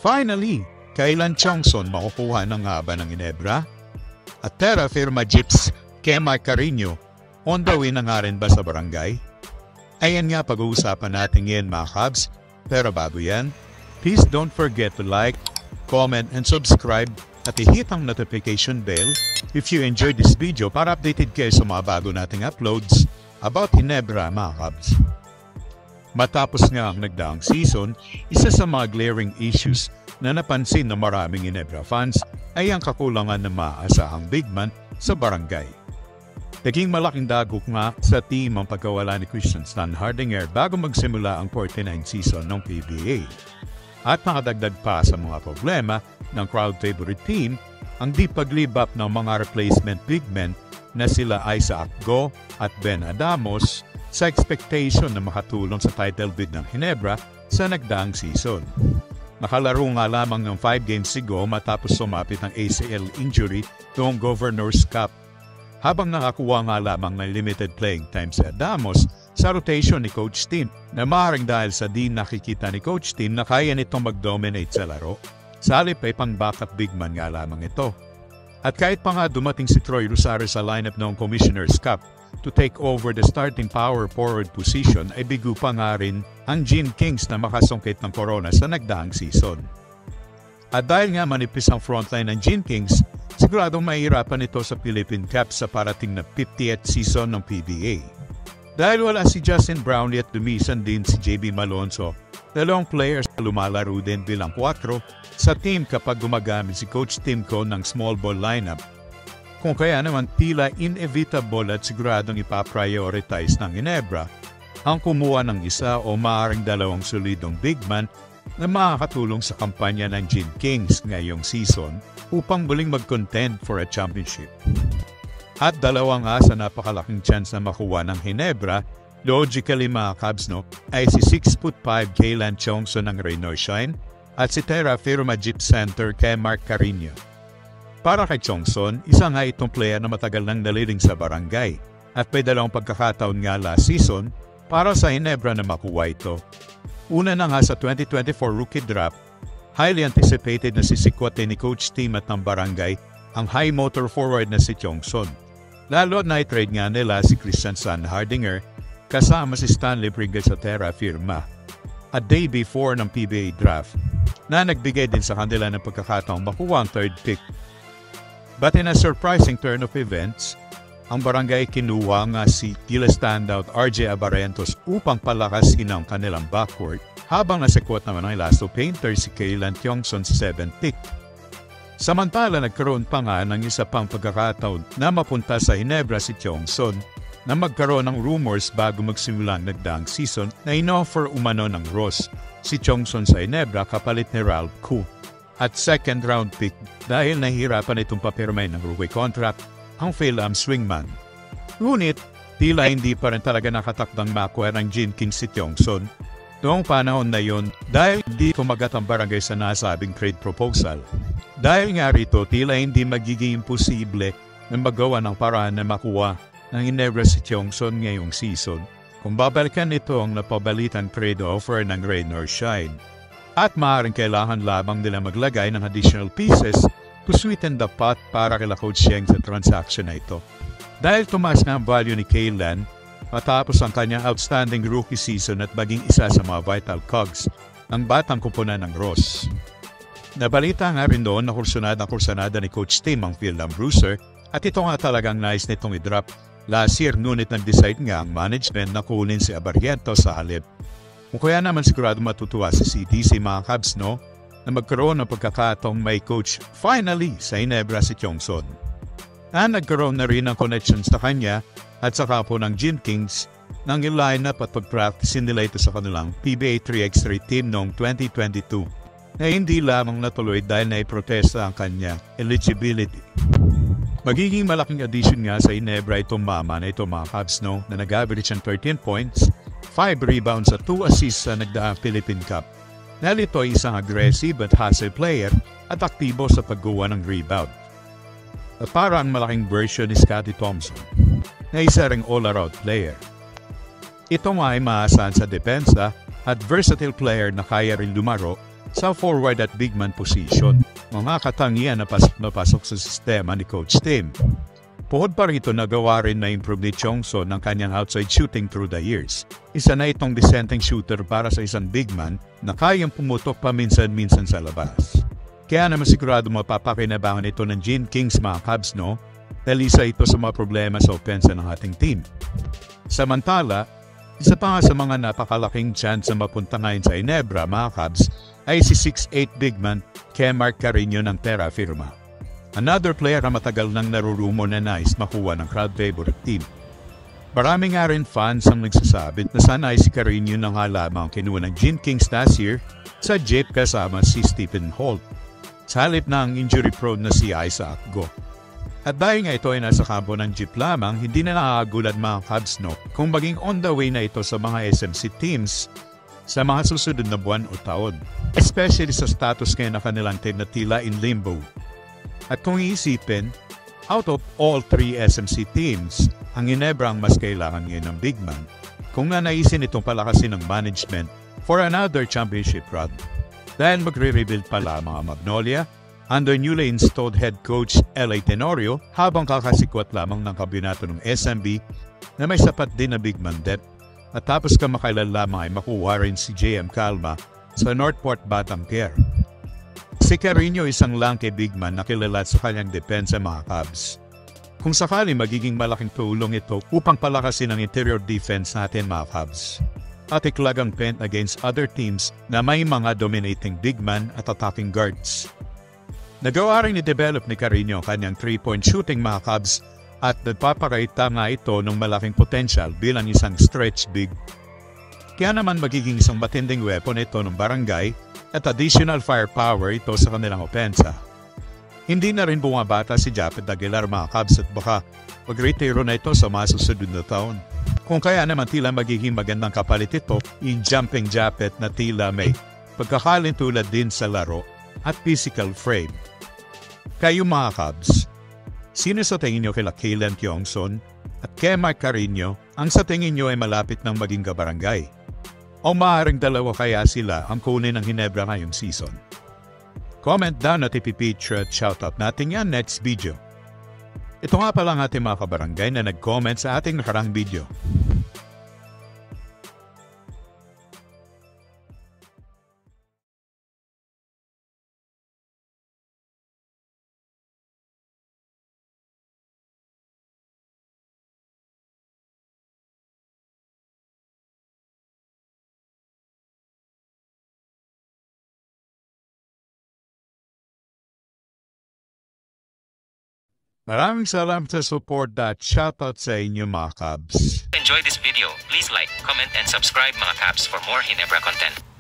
Finally, kailan Chongson makukuha ng haba ng Ginebra? At terra firma Jeeps kay Mike Carino, on the way na nga rin ba sa barangay? Ayan nga pag-uusapan natin ngayon mga Cubs, pero bago yan, please don't forget to like, comment, and subscribe at i-hit ang notification bell if you enjoyed this video para updated kayo sa mga bago nating uploads about Ginebra mga Cubs. Matapos nga ang nagdaang season, isa sa mga glaring issues na napansin ng maraming Ginebra fans ay ang kakulangan ng maaasahang big man sa barangay. Naging malaking dagok nga sa team ang pagkawala ni Christian Stan Hardinger bago magsimula ang 49th season ng PBA. At nakadagdag pa sa mga problema ng crowd favorite team ang di pag-live up ng mga replacement big men na sila Isaac Go at Ben Adamos sa expectation na makatulong sa title bid ng Ginebra sa nagdaang season. Nakalaro nga lamang ng 5 games si Go matapos sumapit ng ACL injury noong Governor's Cup. Habang nakakuha nga lamang ng limited playing time si Adamos sa rotation ni Coach Tim na maaaring dahil sa di nakikita ni Coach Tim na kaya nitong mag-dominate sa laro. Sa halip ay pang-backup big man nga lamang ito. At kahit pa nga dumating si Troy Rosario sa lineup ng Commissioner's Cup to take over the starting power forward position ay bigo pa nga rin ang Gene Kings na makasungkit ng corona sa nagdaang season. At dahil nga manipis ang frontline ng Gene Kings, siguradong mahihirapan ito sa Philippine Cup sa parating na 50th season ng PBA. Dahil wala si Justin Brownlee at dumisan din si JB Malonzo, dalawang players na lumalaro din bilang 4 sa team kapag gumagamit si Coach Tim Cone ng small ball lineup. Kung kaya naman tila inevitable at siguradong ipaprioritize ng Ginebra ang kumuha ng isa o maaaring dalawang solidong big man na makakatulong sa kampanya ng Gene Kings ngayong season upang muling mag-contend for a championship. At dalawa nga sa napakalaking chance na makuha ng Ginebra, logically mga Cubs ay si 6'5" Kaylan Chongson ng Rain or Shine at si Terra Firma Jeep Center kay Mark Carino. Para kay Chongson, isa nga itong player na matagal nang naliling sa barangay at may dalawang pagkakataon nga last season para sa Ginebra na makuha ito. Una na nga sa 2024 rookie draft, highly anticipated na sisikwate ni Coach Tim at ng barangay ang high motor forward na si Chongson. Lalo na i-trade nga nila si Christian Stan Hardinger kasama si Stanley Pringle sa Terra Firma a day before ng PBA draft na nagbigay din sa kanila ng pagkakataong makuha ang third pick. But in a surprising turn of events, ang barangay kinuha nga si tila standout RJ Abarentos upang palakasin ang kanilang backcourt habang nasikwat naman ang Elasto Painter si Kaylan Chongson sa 7th pick. Samantala nagkaroon pa nga ng isa pang pagkakataon na mapunta sa Ginebra si Chongson na magkaroon ng rumors bago magsimula ang nagdaang season na inoffer umano ng Ross si Chongson sa Ginebra kapalit ni Ralph Koo at second round pick dahil nahihirapan itong papirmay ng rookie contract ang Phil-Am swingman. Ngunit, tila hindi pa rin talaga nakatakdang makuha ng Gene Kings si Chongson noong panahon na yon dahil hindi kumagat ang barangay sa nasabing trade proposal. Dahil nga rito, tila hindi magiging imposible na magawa ng paraan na makuha ng Ginebra si Chongson ngayong season kung babalikan ito ang napabalitang trade offer ng Rain or Shine. At maaaring kailangan lamang nila maglagay ng additional pieces to sweeten the pot para kila Coach Sheng sa transaction na ito. Dahil tumaas na ang value ni Kaylan matapos ang kanyang outstanding rookie season at maging isa sa mga vital cogs ng batang kupunan ng Ross. Nabalita nga rin doon na kursunada ni Coach Tim ang Phil-Am Bruiser at ito nga talagang nice nitong i-drop last year ngunit nag-decide nga ang management na kunin si Abarrientos sa halip. Kung kaya naman sigurado matutuwa si CDC mga Cubs na magkaroon ng pagkakataong may coach finally sa Ginebra si Chongson. Na nagkaroon na rin ng connections sa kanya at saka po ng Gene Kings nang i-line up at pag-practice nila ito sa kanilang PBA 3x3 team noong 2022 na hindi lamang natuloy dahil naiprotesta ang kanyang eligibility. Magiging malaking addition nga sa Ginebra itong mama na ito mga Cubs na nag-average ng 13 points, 5 rebounds at 2 assists sa nagdaang Philippine Cup. Dahil ito ay isang aggressive at hustle player at aktibo sa paggawa ng rebound. At parang malaking version ni Scottie Thompson na isa ring all-around player. Ito nga ay maasahan sa depensa at versatile player na kaya rin lumaro sa forward at big man position. Mga katangian na pasok sa sistema ni Coach Tim. Puhod pa rito, nagawa rin na improve ni Chongson ng kanyang outside shooting through the years. Isa na itong dissenting shooter para sa isang big man na kayang pumutok paminsan-minsan sa labas. Kaya naman sigurado mapapakinabangan ito ng Gene Kings mga Cavs, no? Dahil isa ito sa mga problema sa opensa ng ating team. Samantala, isa pa nga sa mga napakalaking chance na mapunta ngayon sa Ginebra mga Cavs ay si 6'8 big man Kemar Carino ng Terra Firma. Another player na matagal nang narurumor na nais makuha ng crowd favorite team. Marami nga rin fans ang nagsasabi na sana ay si Carino na nga lamang kinuha ng Gene Kings last year sa Jeep kasama si Stephen Holt. Sa halip na ang injury-prone na si Isaac Go. At dahil nga ito ay nasa kampo ng Jeep lamang, hindi na nakakagulat mga Cavs, no, kung maging on the way na ito sa mga SMC teams sa mga susunod na buwan o taon. Especially sa status ngayon na kanilang team na tila in limbo. At kung iisipin, out of all 3 SMC teams, ang Ginebra ang mas kailangan ngayon ng big man kung nanaisin itong palakasin ng management for another championship run. Dahil magre-rebuild pala mga Magnolia under newly installed head coach L.A. Tenorio habang kakasikwat lamang ng kabinato ng SMB na may sapat din na big man depth at tapos kamakailan lamang ay makuha rin si J.M. Calma sa Northport Batanguer. Si Carino isang lanky big man na kilala sa kanyang depensa mga Cavs. Kung sakali magiging malaking tulong ito upang palakasin ang interior defense natin mga Cavs. At iklagang pent against other teams na may mga dominating big man at attacking guards. Nagawa rin i-develop ni Carino kanyang 3-point shooting mga Cavs at nagpapakita nga ito ng malaking potential bilang isang stretch big. Kaya naman magiging isang matinding weapon ito ng barangay at additional firepower ito sa kanilang opensa. Hindi na rin bumabata si Japet Aguilar mga Cavs at baka mag-retiro na ito sa mga susunod na taon. Kung kaya naman tila magiging magandang kapalit ito in jumping Japet na tila may pagkakalintulad din sa laro at physical frame. Kayo mga Cavs, sino sa tingin nyo kila Kaylan Kyongson at Kemar Carino ang sa tingin nyo ay malapit ng maging kabarangay? O maaaring dalawa kaya sila ang kunin ng Ginebra ngayong season? Comment down at ipipicture at shoutout natin yan next video. Ito nga pala ang ating mga kabarangay na nag-comment sa ating nakarang video. Maraming salamat sa support at shoutout sa inyo mga Cavs. Enjoy this video, please like, comment and subscribe mga Cavs for more Ginebra content.